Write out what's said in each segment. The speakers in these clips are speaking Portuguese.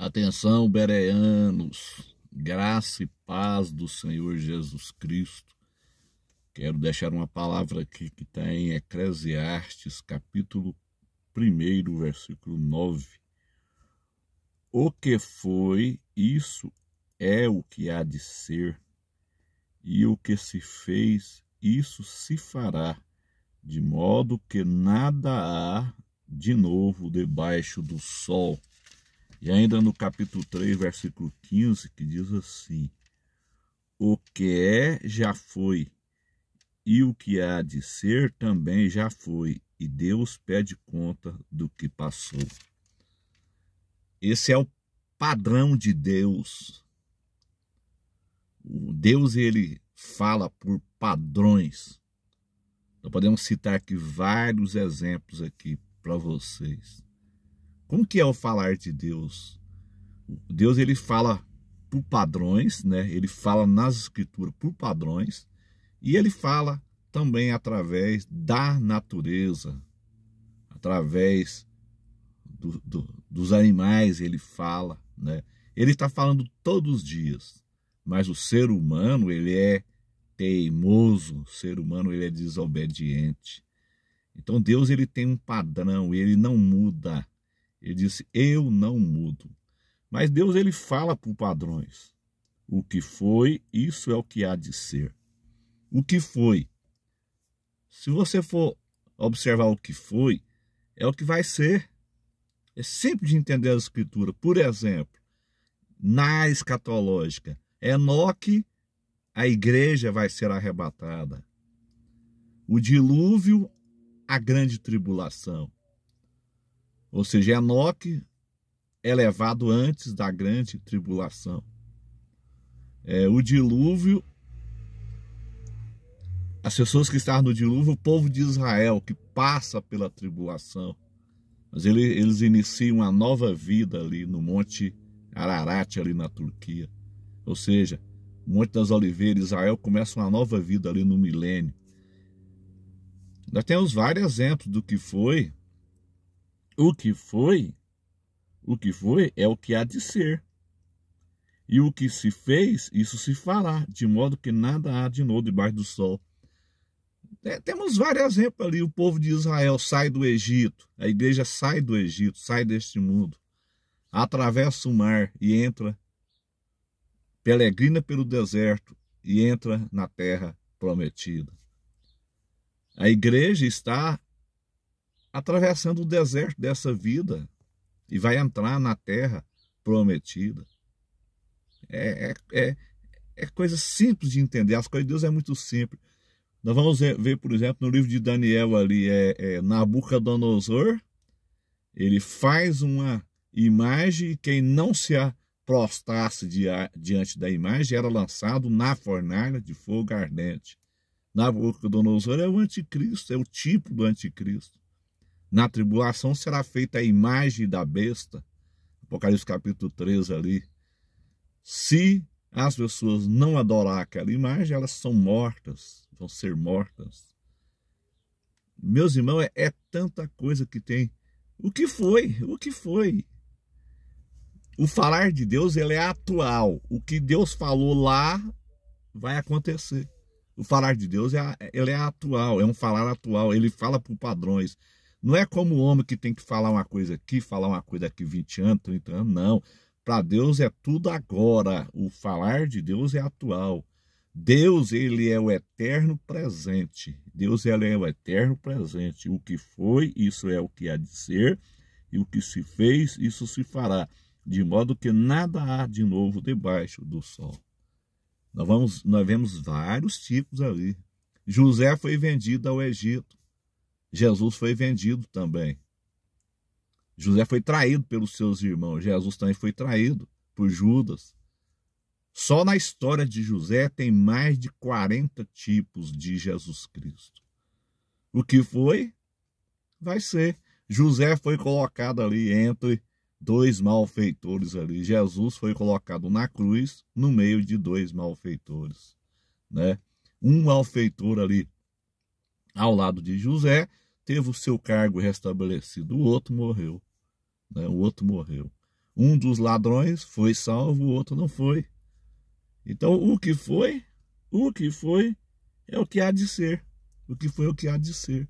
Atenção, bereanos, graça e paz do Senhor Jesus Cristo. Quero deixar uma palavra aqui que está em Eclesiastes, capítulo 1, versículo 9. O que foi, isso é o que há de ser, e o que se fez, isso se fará, de modo que nada há de novo debaixo do sol. E ainda no capítulo 3, versículo 15, que diz assim: o que é, já foi, e o que há de ser também já foi, e Deus pede conta do que passou. Esse é o padrão de Deus. O Deus, ele fala por padrões. Nós podemos citar aqui vários exemplos aqui para vocês. Como que é o falar de Deus? Deus, ele fala por padrões, né? Ele fala nas escrituras por padrões, e ele fala também através da natureza, através dos animais, ele fala, né? Ele está falando todos os dias, mas o ser humano, ele é teimoso, o ser humano, ele é desobediente. Então Deus, ele tem um padrão, ele não muda. Ele disse: eu não mudo. Mas Deus, ele fala por padrões. O que foi, isso é o que há de ser. O que foi? Se você for observar o que foi, é o que vai ser. É simples de entender a escritura. Por exemplo, na escatológica, Enoque, a igreja vai ser arrebatada. O dilúvio, a grande tribulação. Ou seja, Enoque é levado antes da grande tribulação. O dilúvio, as pessoas que estavam no dilúvio, o povo de Israel, que passa pela tribulação. Mas eles iniciam uma nova vida ali no Monte Ararat, ali na Turquia. Ou seja, o Monte das Oliveiras, Israel começa uma nova vida ali no milênio. Nós temos vários exemplos do que foi. O que foi é o que há de ser. E o que se fez, isso se fará, de modo que nada há de novo debaixo do sol. Temos vários exemplos ali. O povo de Israel sai do Egito, a igreja sai do Egito, sai deste mundo, atravessa o mar e entra, peregrina pelo deserto e entra na terra prometida. A igreja está atravessando o deserto dessa vida e vai entrar na terra prometida. É coisa simples de entender. As coisas de Deus é muito simples. Nós vamos ver, por exemplo, no livro de Daniel ali, Nabucodonosor, ele faz uma imagem e quem não se prostrasse diante da imagem era lançado na fornalha de fogo ardente. Nabucodonosor é o anticristo, é o tipo do anticristo. Na tribulação será feita a imagem da besta. Apocalipse capítulo 3 ali. Se as pessoas não adorar aquela imagem, elas são mortas, vão ser mortas. Meus irmãos, é tanta coisa que tem. O que foi? O que foi? O falar de Deus, ele é atual. O que Deus falou lá vai acontecer. O falar de Deus, ele é atual, é um falar atual. Ele fala por padrões. Não é como o homem que tem que falar uma coisa aqui, falar uma coisa daqui 20 anos, 30 anos, não. Para Deus é tudo agora. O falar de Deus é atual. Deus, ele é o eterno presente. Deus, ele é o eterno presente. O que foi, isso é o que há de ser. E o que se fez, isso se fará. De modo que nada há de novo debaixo do sol. Nós vemos vários tipos ali. José foi vendido ao Egito. Jesus foi vendido também. José foi traído pelos seus irmãos. Jesus também foi traído por Judas. Só na história de José tem mais de 40 tipos de Jesus Cristo. O que foi, vai ser. José foi colocado ali entre dois malfeitores ali. Jesus foi colocado na cruz no meio de dois malfeitores, né? Um malfeitor ali ao lado de José teve o seu cargo restabelecido, o outro morreu, né? O outro morreu. Um dos ladrões foi salvo, o outro não foi. Então, o que foi é o que há de ser. O que foi, o que há de ser.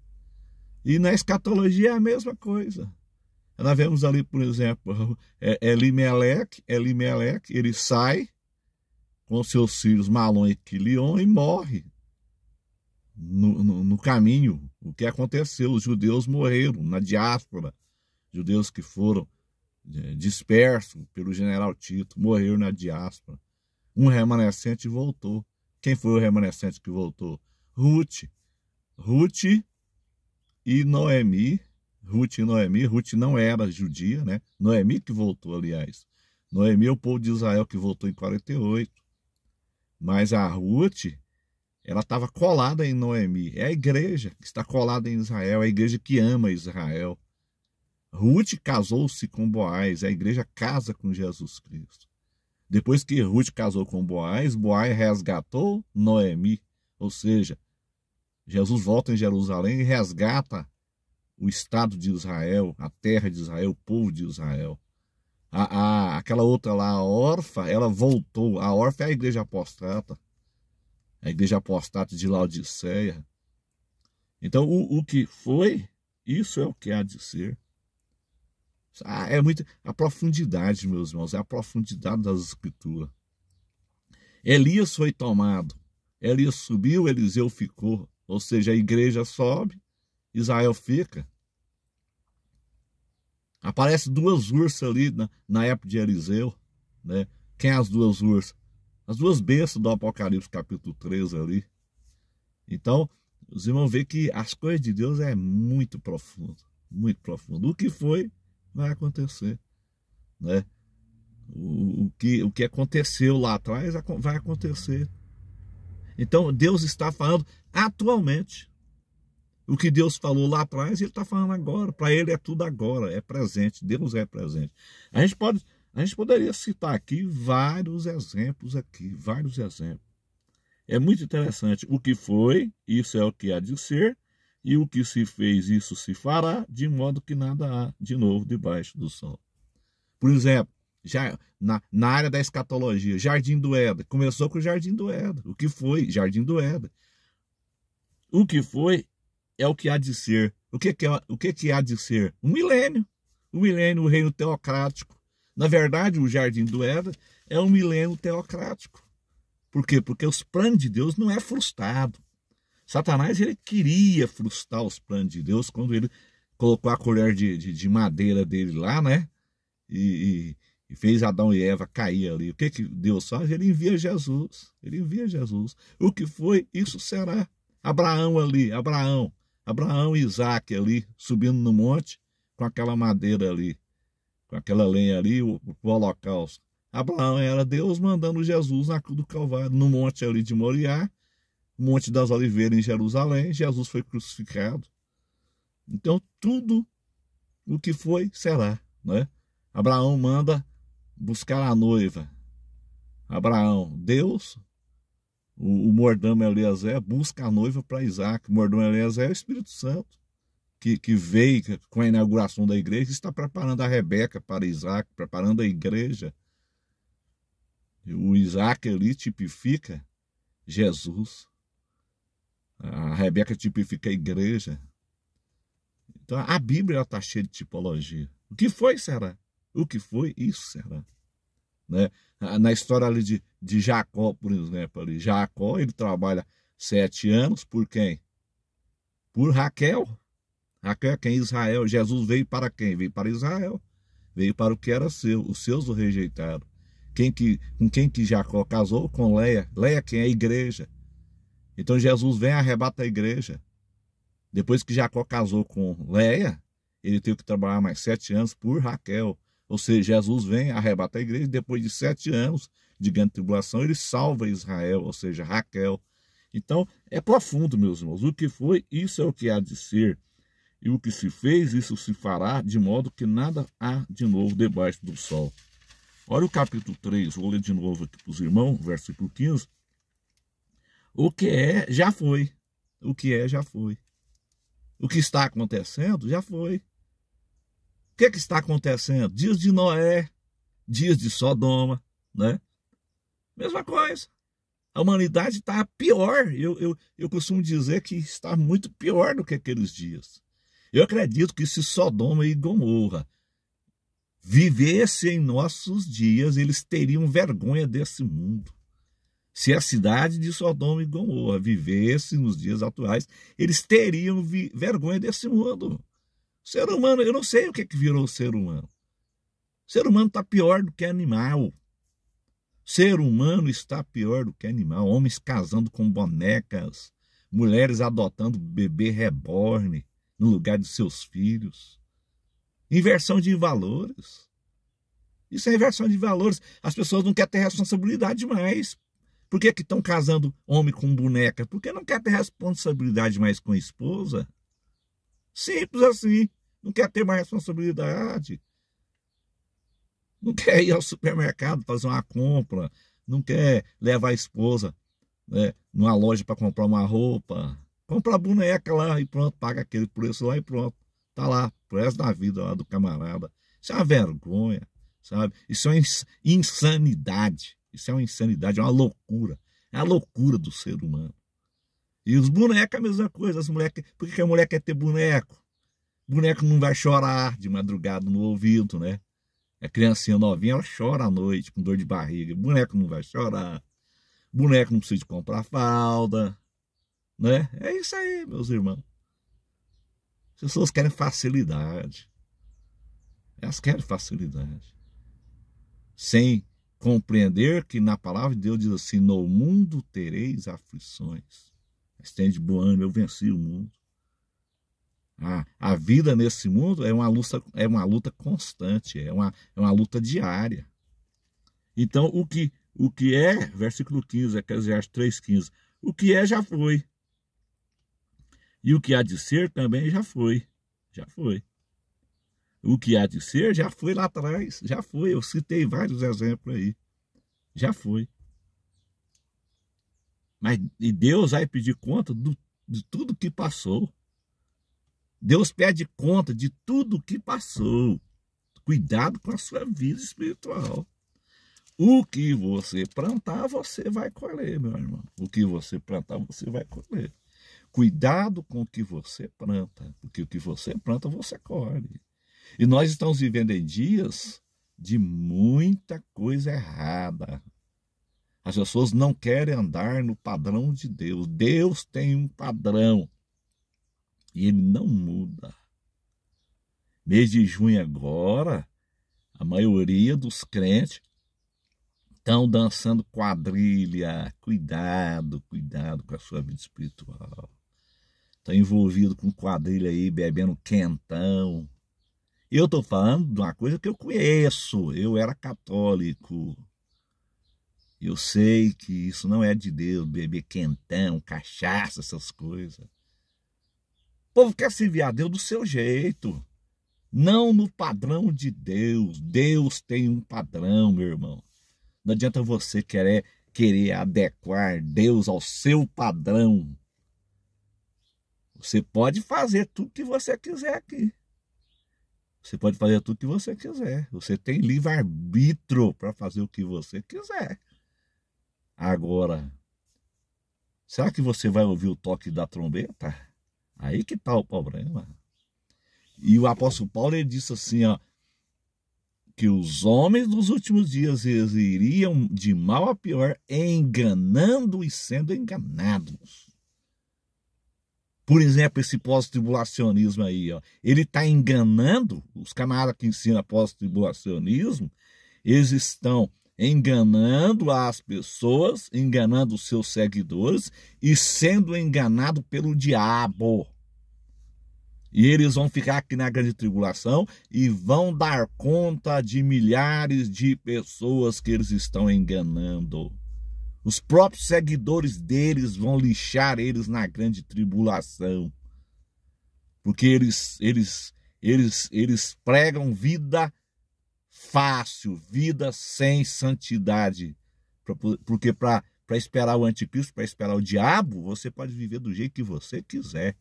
E na escatologia é a mesma coisa. Nós vemos ali, por exemplo, Elimeleque, ele sai com seus filhos Malom e Quilion e morre no caminho. O que aconteceu? Os judeus morreram na diáspora. Judeus que foram dispersos pelo general Tito, morreram na diáspora. Um remanescente voltou. Quem foi o remanescente que voltou? Ruth e Noemi. Ruth não era judia, né? Noemi que voltou, aliás. Noemi é o povo de Israel que voltou em 48. Mas a Ruth, ela estava colada em Noemi. É a igreja que está colada em Israel, é a igreja que ama Israel. Ruth casou-se com Boaz, a igreja casa com Jesus Cristo. Depois que Ruth casou com Boaz, Boaz resgatou Noemi. Ou seja, Jesus volta em Jerusalém e resgata o Estado de Israel, a terra de Israel, o povo de Israel. Aquela outra lá, a órfã, ela voltou. A órfã é a igreja apostata. A igreja apostata de Laodiceia. Então, o que foi, isso é o que há de ser. É muito a profundidade, meus irmãos, é a profundidade das Escrituras. Elias foi tomado. Elias subiu, Eliseu ficou. Ou seja, a igreja sobe, Israel fica. Aparece duas ursas ali na época de Eliseu, né? Quem é as duas ursas? As duas bestas do Apocalipse, capítulo 3 ali. Então, os irmãos veem que as coisas de Deus é muito profundo, muito profundo. O que foi, vai acontecer, né? O que aconteceu lá atrás vai acontecer. Então, Deus está falando atualmente. O que Deus falou lá atrás, Ele está falando agora. Para Ele é tudo agora, é presente. Deus é presente. A gente poderia citar aqui vários exemplos vários exemplos. É muito interessante. O que foi, isso é o que há de ser, e o que se fez, isso se fará, de modo que nada há de novo debaixo do sol. Por exemplo, já na área da escatologia, Jardim do Éden. Começou com o Jardim do Éden. O que foi? Jardim do Éden. O que foi é o que há de ser. O que há de ser? Um milênio. O milênio, o reino teocrático. Na verdade, o Jardim do Éden é um milênio teocrático. Por quê? Porque os planos de Deus não é frustrado. Satanás, ele queria frustrar os planos de Deus quando ele colocou a colher de madeira dele lá, né? E fez Adão e Eva cair ali. O que Deus faz? Ele envia Jesus. Ele envia Jesus. O que foi, isso será. Abraão e Isaac ali, subindo no monte, com aquela madeira ali, com aquela lenha ali, o holocausto. Abraão era Deus mandando Jesus na cruz do Calvário, no monte ali de Moriá, Monte das Oliveiras em Jerusalém. Jesus foi crucificado. Então, tudo o que foi, será, né? Abraão manda buscar a noiva. Abraão, Deus, o mordomo Eliezer, busca a noiva para Isaac. O mordomo Eliezer é o Espírito Santo, que veio com a inauguração da igreja, está preparando a Rebeca para Isaac, preparando a igreja. O Isaac ali tipifica Jesus. A Rebeca tipifica a igreja. Então a Bíblia está cheia de tipologia. O que foi, será? O que foi, isso será. Né? Na história ali de Jacó, por exemplo, ali, Jacó, ele trabalha 7 anos por quem? Por Raquel. Raquel é quem? Israel. Jesus veio para quem? Veio para Israel. Veio para o que era seu. Os seus o rejeitaram. Com quem que Jacó casou? Com Leia. Leia quem? É a igreja. Então Jesus vem e arrebata a igreja. Depois que Jacó casou com Leia, ele teve que trabalhar mais 7 anos por Raquel. Ou seja, Jesus vem, arrebata a igreja, e depois de 7 anos de grande tribulação, ele salva Israel, ou seja, Raquel. Então, é profundo, meus irmãos. O que foi, isso é o que há de ser. E o que se fez, isso se fará, de modo que nada há de novo debaixo do sol. Olha o capítulo 3, vou ler de novo aqui para os irmãos, versículo 15. O que é, já foi. O que é, já foi. O que está acontecendo, já foi. O que está acontecendo? Dias de Noé. dias de Sodoma, né? Mesma coisa. A humanidade está pior. Eu costumo dizer que está muito pior do que aqueles dias. Eu acredito que se Sodoma e Gomorra vivessem em nossos dias, eles teriam vergonha desse mundo. Se a cidade de Sodoma e Gomorra vivesse nos dias atuais, eles teriam vergonha desse mundo. O ser humano, eu não sei o que virou o ser humano. O ser humano está pior do que animal. O ser humano está pior do que animal. Homens casando com bonecas, mulheres adotando bebê reborn no lugar de seus filhos. Inversão de valores. Isso é inversão de valores. As pessoas não querem ter responsabilidade mais. Por que estão casando homem com boneca? Porque não quer ter responsabilidade mais com a esposa. Simples assim. Não quer ter mais responsabilidade. Não quer ir ao supermercado fazer uma compra. Não quer levar a esposa, né, numa loja para comprar uma roupa. Compra a boneca lá e pronto, paga aquele preço lá e pronto. Tá lá, pro resto da vida lá do camarada. Isso é uma vergonha, sabe? Isso é insanidade. Isso é uma insanidade, é uma loucura. É a loucura do ser humano. E os bonecos é a mesma coisa. As mulheres, por que a mulher quer ter boneco? Boneco não vai chorar de madrugada no ouvido, né? A criancinha novinha, ela chora à noite com dor de barriga. Boneco não vai chorar. Boneco não precisa de comprar fralda, né? É isso aí, meus irmãos. As pessoas querem facilidade. Elas querem facilidade. Sem compreender que na palavra de Deus diz assim: no mundo tereis aflições. Mas tem de bom ânimo, eu venci o mundo. A vida nesse mundo é uma luta constante, é uma luta diária. Então, o que é, versículo 15, Eclesiastes 3,15, o que é já foi. E o que há de ser também já foi. Já foi. O que há de ser já foi lá atrás. Já foi. Eu citei vários exemplos aí. Já foi. E Deus vai pedir conta de tudo que passou. Deus pede conta de tudo que passou. Cuidado com a sua vida espiritual. O que você plantar, você vai colher, meu irmão. O que você plantar, você vai colher. Cuidado com o que você planta, porque o que você planta, você colhe. E nós estamos vivendo em dias de muita coisa errada. As pessoas não querem andar no padrão de Deus. Deus tem um padrão e ele não muda. Mês de junho agora, a maioria dos crentes estão dançando quadrilha. Cuidado com a sua vida espiritual. Está envolvido com quadrilha aí, bebendo quentão. Eu estou falando de uma coisa que eu conheço. Eu era católico. Eu sei que isso não é de Deus, beber quentão, cachaça, essas coisas. O povo quer servir a Deus do seu jeito. Não no padrão de Deus. Deus tem um padrão, meu irmão. Não adianta você querer adequar Deus ao seu padrão. Você pode fazer tudo que você quiser aqui. Você pode fazer tudo que você quiser. Você tem livre-arbítrio para fazer o que você quiser. Agora, será que você vai ouvir o toque da trombeta? Aí que está o problema. E o apóstolo Paulo, ele disse assim, ó, que os homens dos últimos dias eles iriam de mal a pior, enganando e sendo enganados. Por exemplo, esse pós-tribulacionismo aí, ó, ele está enganando, os camaradas que ensinam pós-tribulacionismo, eles estão enganando as pessoas, enganando os seus seguidores e sendo enganados pelo diabo. E eles vão ficar aqui na grande tribulação e vão dar conta de milhares de pessoas que eles estão enganando. Os próprios seguidores deles vão lixar eles na grande tribulação. Porque eles pregam vida fácil, vida sem santidade. Porque para esperar o anticristo, para esperar o diabo, você pode viver do jeito que você quiser.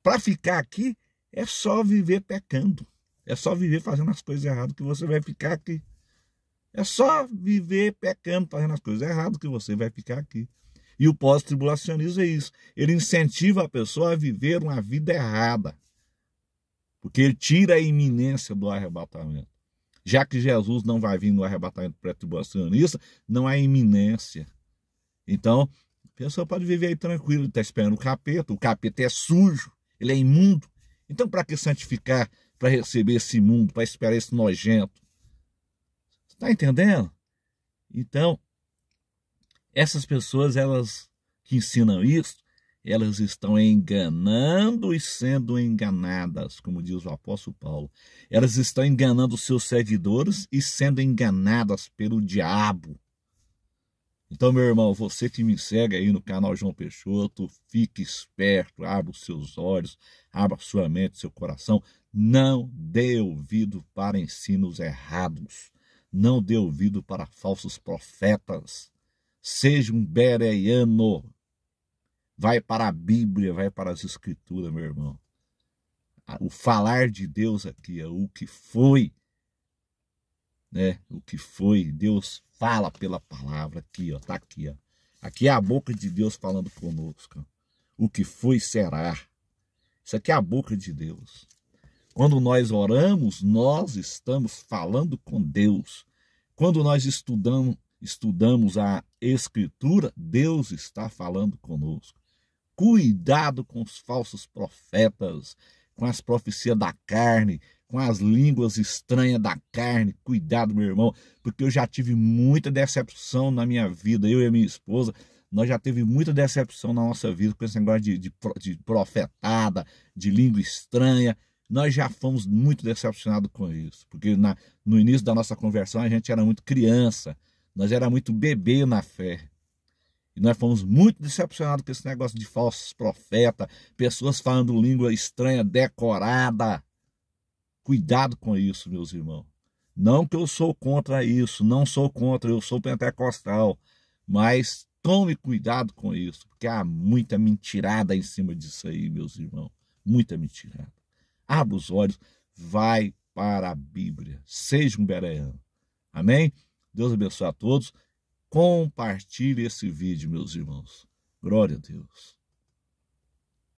Para ficar aqui, é só viver pecando. É só viver fazendo as coisas erradas que você vai ficar aqui. É só viver pecando, fazendo as coisas erradas, que você vai ficar aqui. E o pós-tribulacionismo é isso. Ele incentiva a pessoa a viver uma vida errada. Porque ele tira a iminência do arrebatamento. Já que Jesus não vai vir no arrebatamento pré-tribulacionista, não há iminência. Então, a pessoa pode viver aí tranquilo, ele está esperando o capeta é sujo, ele é imundo. Então, para que santificar, para receber esse imundo, para esperar esse nojento? Você está entendendo? Então, essas pessoas, elas que ensinam isso, elas estão enganando e sendo enganadas, como diz o apóstolo Paulo. Elas estão enganando os seus seguidores e sendo enganadas pelo diabo. Então, meu irmão, você que me segue aí no canal João Peixoto, fique esperto, abra os seus olhos, abra sua mente, seu coração. Não dê ouvido para ensinos errados. Não dê ouvido para falsos profetas. Seja um bereano. Vai para a Bíblia, vai para as Escrituras, meu irmão. O falar de Deus aqui é o que foi, né? O que foi, Deus fala pela palavra aqui, ó, tá aqui, ó. Aqui é a boca de Deus falando conosco. O que foi será. Isso aqui é a boca de Deus. Quando nós oramos, nós estamos falando com Deus. Quando nós estudamos a Escritura, Deus está falando conosco. Cuidado com os falsos profetas, com as profecias da carne, com as línguas estranhas da carne. Cuidado, meu irmão, porque eu já tive muita decepção na minha vida, eu e a minha esposa, nós já tivemos muita decepção na nossa vida com esse negócio de profetada, de língua estranha. Nós já fomos muito decepcionados com isso, porque no início da nossa conversão a gente era muito criança, nós era muito bebê na fé. E nós fomos muito decepcionados com esse negócio de falsos profetas, pessoas falando língua estranha, decorada. Cuidado com isso, meus irmãos. Não que eu sou contra isso, não sou contra, eu sou pentecostal. Mas tome cuidado com isso, porque há muita mentirada em cima disso aí, meus irmãos. Muita mentirada. Abra os olhos, vai para a Bíblia. Seja um bereano. Amém? Deus abençoe a todos. Compartilhe esse vídeo, meus irmãos. Glória a Deus.